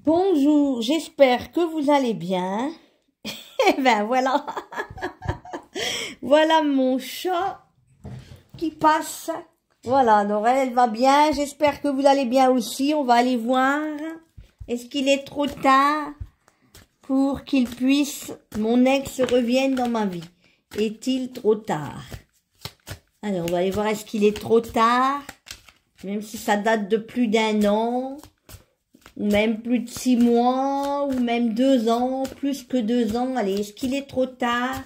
Bonjour, j'espère que vous allez bien. Eh ben voilà, voilà mon chat qui passe. Voilà, Laurel, elle va bien. J'espère que vous allez bien aussi. On va aller voir. Est-ce qu'il est trop tard pour qu'il puisse, mon ex revienne dans ma vie? Est-il trop tard? Alors, on va aller voir, est-ce qu'il est trop tard? Même si ça date de plus d'1 an. Ou même plus de 6 mois, ou même 2 ans, plus que 2 ans. Allez, est-ce qu'il est trop tard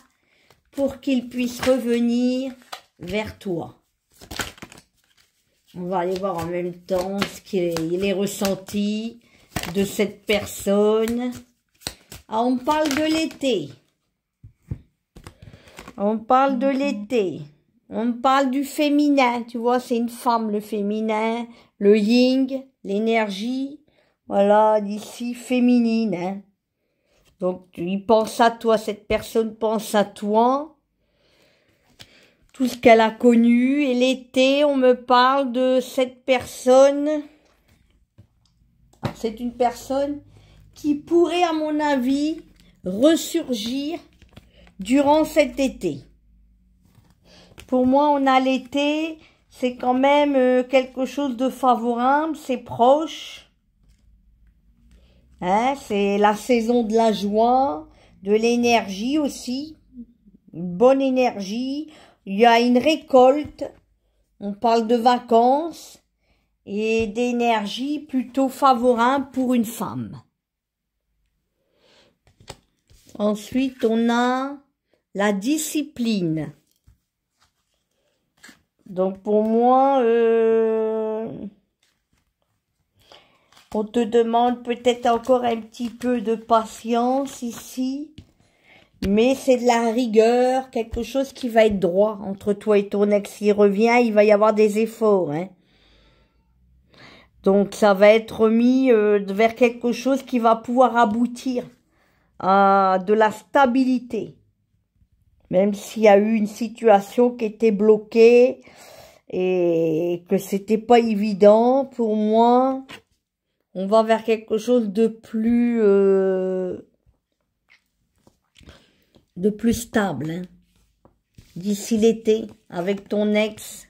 pour qu'il puisse revenir vers toi? On va aller voir en même temps ce qu'il est ressenti de cette personne. Ah, on parle de l'été. On parle de l'été. On parle du féminin, tu vois, c'est une femme, le féminin, le yin, l'énergie. Voilà, d'ici féminine. Hein. Donc, il pense à toi, cette personne pense à toi. Tout ce qu'elle a connu. Et l'été, on me parle de cette personne. C'est une personne qui pourrait, à mon avis, ressurgir durant cet été. Pour moi, on a l'été, c'est quand même quelque chose de favorable, c'est proche. Hein, c'est la saison de la joie, de l'énergie aussi, une bonne énergie. Il y a une récolte, on parle de vacances et d'énergie plutôt favorable pour une femme. Ensuite, on a la discipline. Donc pour moi, on te demande peut-être encore un petit peu de patience ici, mais c'est de la rigueur, quelque chose qui va être droit entre toi et ton ex. S'il revient, il va y avoir des efforts. Hein. Donc ça va être mis vers quelque chose qui va pouvoir aboutir à de la stabilité. Même s'il y a eu une situation qui était bloquée et que c'était pas évident pour moi. On va vers quelque chose de plus stable. Hein. D'ici l'été, avec ton ex.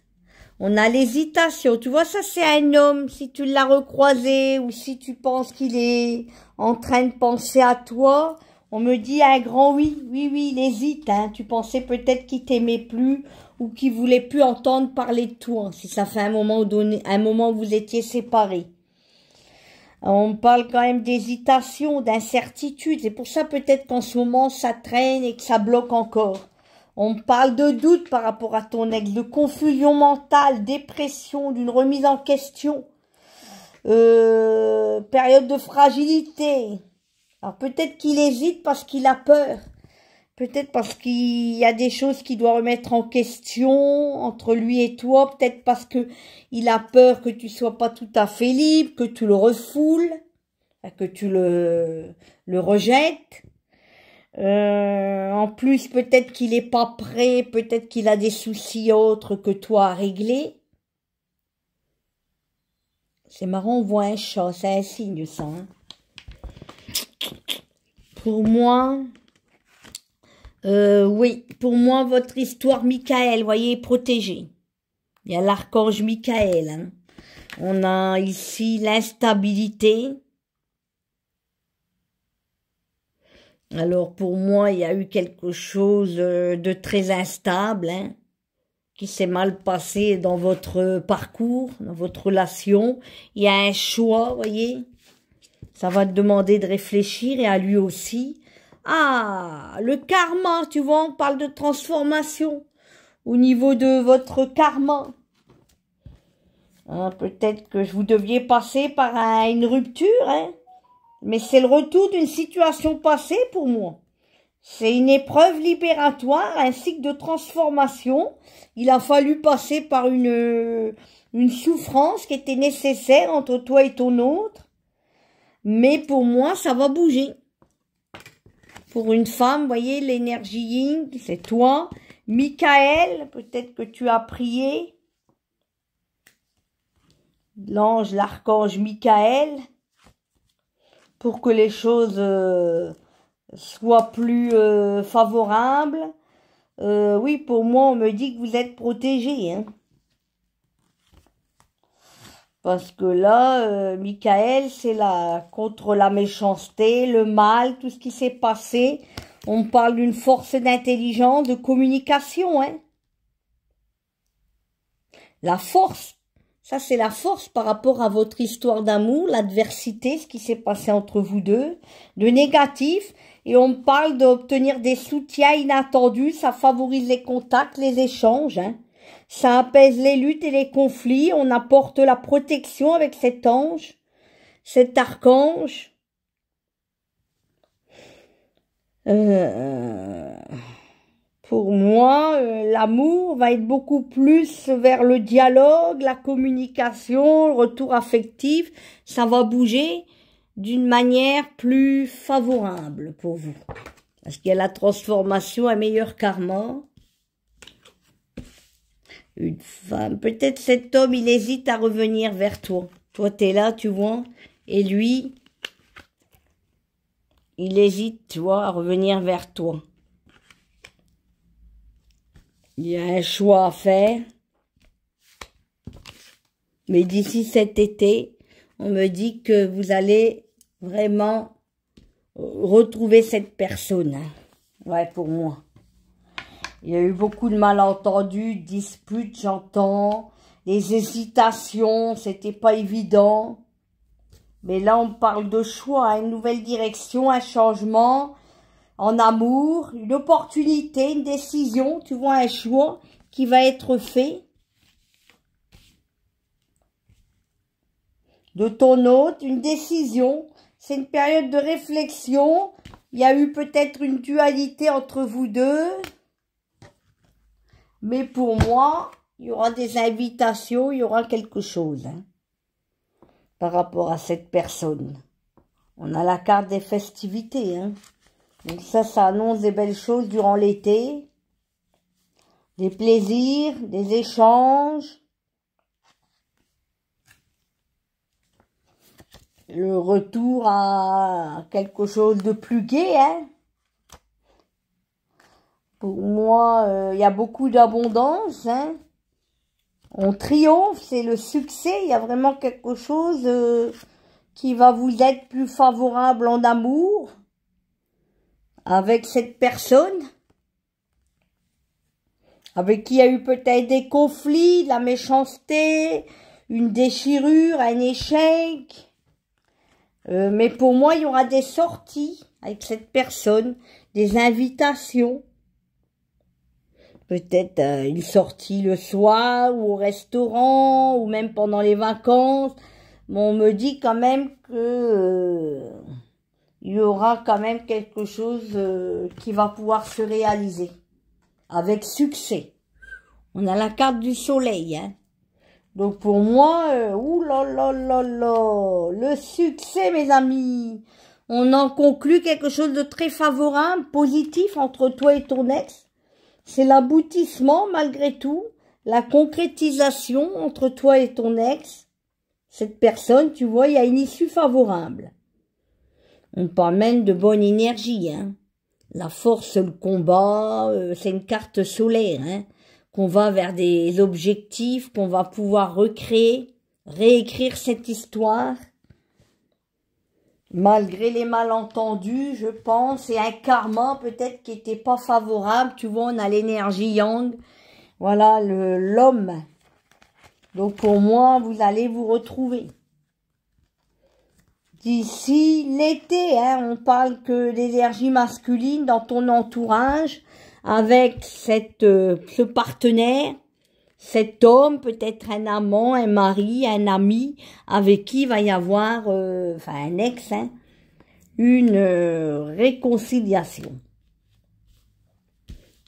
On a l'hésitation. Tu vois, ça c'est un homme. Si tu l'as recroisé ou si tu penses qu'il est en train de penser à toi, on me dit un grand oui. Oui, oui, il hésite. Hein. Tu pensais peut-être qu'il t'aimait plus ou qu'il voulait plus entendre parler de toi. Si ça fait un moment donné, un moment où vous étiez séparés. On parle quand même d'hésitation, d'incertitude. C'est pour ça peut-être qu'en ce moment, ça traîne et que ça bloque encore. On parle de doute par rapport à ton ex, de confusion mentale, dépression, d'une remise en question, période de fragilité. Alors peut-être qu'il hésite parce qu'il a peur. Peut-être parce qu'il y a des choses qu'il doit remettre en question entre lui et toi. Peut-être parce que il a peur que tu sois pas tout à fait libre, que tu le refoules, que tu le rejettes. En plus, peut-être qu'il est pas prêt, peut-être qu'il a des soucis autres que toi à régler. C'est marrant, on voit un chat, c'est un signe ça. Hein. Pour moi... oui, pour moi, votre histoire, Michael, voyez, protégée. Il y a l'archange Michael. Hein. On a ici l'instabilité. Alors, pour moi, il y a eu quelque chose de très instable, hein, qui s'est mal passé dans votre parcours, dans votre relation. Il y a un choix, voyez. Ça va te demander de réfléchir et à lui aussi. Ah, le karma, tu vois, on parle de transformation au niveau de votre karma. Hein, peut-être que vous deviez passer par une rupture, hein, mais c'est le retour d'une situation passée pour moi. C'est une épreuve libératoire, un cycle de transformation. Il a fallu passer par une souffrance qui était nécessaire entre toi et ton autre. Mais pour moi, ça va bouger. Pour une femme, vous voyez, l'énergie yin, c'est toi. Michael, peut-être que tu as prié. L'ange, l'archange Michael. pour que les choses soient plus favorables. Oui, pour moi, on me dit que vous êtes protégé, hein. Parce que là, Michael, c'est là contre la méchanceté, le mal, tout ce qui s'est passé. On parle d'une force d'intelligence, de communication, hein. La force, ça c'est la force par rapport à votre histoire d'amour, l'adversité, ce qui s'est passé entre vous deux, de négatif. Et on parle d'obtenir des soutiens inattendus, ça favorise les contacts, les échanges, hein. Ça apaise les luttes et les conflits. On apporte la protection avec cet ange, cet archange. Pour moi, l'amour va être beaucoup plus vers le dialogue, la communication, le retour affectif. Ça va bouger d'une manière plus favorable pour vous. Parce qu'il y a la transformation, un meilleur karma. Une femme, peut-être cet homme, il hésite à revenir vers toi. Toi, t'es là, tu vois, et lui, il hésite, tu vois, à revenir vers toi. Il y a un choix à faire. Mais d'ici cet été, on me dit que vous allez vraiment retrouver cette personne, hein. Ouais, pour moi. Il y a eu beaucoup de malentendus, disputes, j'entends, des hésitations, c'était pas évident. Mais là, on parle de choix, une nouvelle direction, un changement en amour, une opportunité, une décision, tu vois, un choix qui va être fait de ton hôte, une décision. C'est une période de réflexion. Il y a eu peut-être une dualité entre vous deux. Mais pour moi, il y aura des invitations, il y aura quelque chose, hein, par rapport à cette personne. On a la carte des festivités, hein. Donc ça annonce des belles choses durant l'été. Des plaisirs, des échanges. Le retour à quelque chose de plus gai, hein. Pour moi, il y a beaucoup d'abondance, hein. On triomphe, c'est le succès. Il y a vraiment quelque chose qui va vous être plus favorable en amour avec cette personne, avec qui il y a eu peut-être des conflits, de la méchanceté, une déchirure, un échec. Mais pour moi, il y aura des sorties avec cette personne, des invitations. Peut-être une sortie le soir ou au restaurant ou même pendant les vacances. Mais on me dit quand même que il y aura quand même quelque chose qui va pouvoir se réaliser avec succès. On a la carte du soleil, hein. Donc pour moi, ouh là là là là, le succès, mes amis. On en conclut quelque chose de très favorable, positif entre toi et ton ex. C'est l'aboutissement, malgré tout, la concrétisation entre toi et ton ex. Cette personne, tu vois, il y a une issue favorable. On parle même de bonne énergie, hein. La force, le combat, c'est une carte solaire, hein. Qu'on va vers des objectifs, qu'on va pouvoir recréer, réécrire cette histoire. Malgré les malentendus, je pense, et un karma peut-être qui n'était pas favorable. Tu vois, on a l'énergie yang. Voilà, l'homme. Donc pour moi, vous allez vous retrouver. D'ici l'été, hein, on parle que l'énergie masculine dans ton entourage, avec ce partenaire, cet homme, peut-être un amant, un mari, un ami, avec qui il va y avoir, enfin un ex, hein, une réconciliation.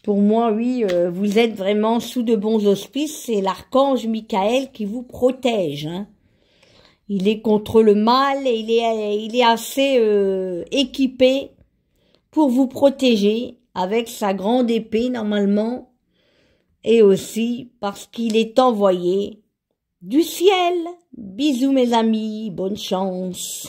Pour moi, oui, vous êtes vraiment sous de bons auspices. C'est l'archange Michael qui vous protège, hein. Il est contre le mal et il est assez équipé pour vous protéger avec sa grande épée normalement. Et aussi parce qu'il est envoyé du ciel. Bisous mes amis, bonne chance.